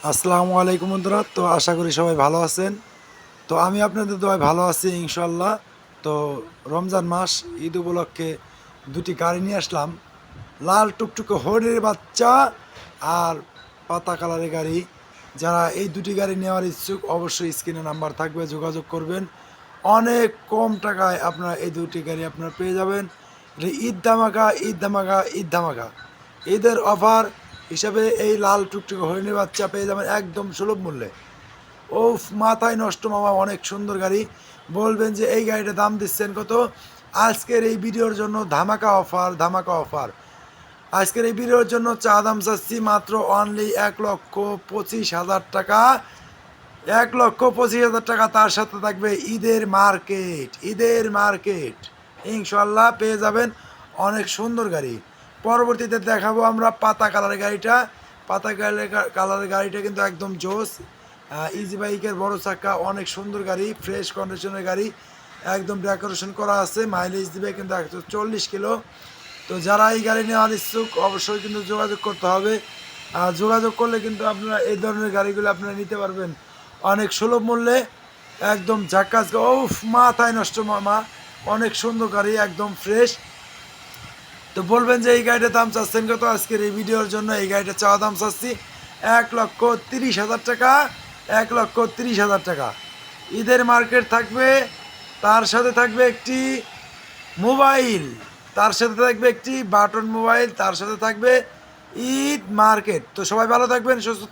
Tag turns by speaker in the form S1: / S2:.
S1: আসসালামু আলাইকুম বন্ধুরা। তো আশা করি সবাই ভালো আছেন। তো আমি আপনাদের দোয়ায় ভালো আছি ইনশাল্লাহ। তো রমজান মাস ঈদ উপলক্ষে দুটি গাড়ি নিয়ে আসলাম, লাল টুকটুকে হরিণের বাচ্চা আর পাতা কালারের গাড়ি। যারা এই দুটি গাড়ি নেওয়ার ইচ্ছুক অবশ্যই স্ক্রিনে নাম্বার থাকবে, যোগাযোগ করবেন। অনেক কম টাকায় আপনারা এই দুটি গাড়ি আপনারা পেয়ে যাবেন। এটা ঈদ ধামাকা, ঈদ ধামাকা, ঈদ ধামাকা। ঈদের অফার হিসাবে এই লাল টুকটুকে হরিণের বাচ্চা পেয়ে যাবেন একদম সুলভ মূল্যে। ওফ, মাথায় নষ্ট মামা, অনেক সুন্দর গাড়ি। বলবেন যে এই গাড়িটা দাম দিচ্ছেন কত? আজকের এই ভিডিওর জন্য ধামাকা অফার, ধামাকা অফার। আজকের এই ভিডিওর জন্য চা দাম চাচ্ছি মাত্র অনলি 1,25,000 টাকা। 1,25,000 টাকা, তার সাথে থাকবে ঈদের মার্কেট, ঈদের মার্কেট। ইনশাল্লাহ পেয়ে যাবেন অনেক সুন্দর গাড়ি। পরবর্তীতে দেখাবো আমরা পাতা কালারের গাড়িটা। পাতা কালারের গাড়িটা কিন্তু একদম জোস। ইজি বাইকের বড় চাকা, অনেক সুন্দর গাড়ি, ফ্রেশ কন্ডিশনের গাড়ি, একদম ডেকোরেশন করা আছে। মাইলেজ দিবে কিন্তু 140 কিলো। তো যারা এই গাড়ি নেওয়ার ইচ্ছুক অবশ্যই কিন্তু যোগাযোগ করতে হবে। আর যোগাযোগ করলে কিন্তু আপনারা এই ধরনের গাড়িগুলো আপনারা নিতে পারবেন অনেক সুলভ মূল্যে, একদম ঝাক্কাস। ওফ, মাথায় নষ্ট মামা, অনেক সুন্দর গাড়ি, একদম ফ্রেশ। তো বলবেন যে এই গাড়িটার দাম চাচ্ছেন কত? আজকের এই ভিডিওর জন্য এই গাড়িটা চাওয়া দাম চাচ্ছি 1,30,000 টাকা। 1,30,000 টাকা। ঈদের মার্কেট থাকবে, তার সাথে থাকবে একটি মোবাইল, তার সাথে থাকবে একটি বাটন মোবাইল, তার সাথে থাকবে ঈদ মার্কেট। তো সবাই ভালো থাকবেন, সুস্থ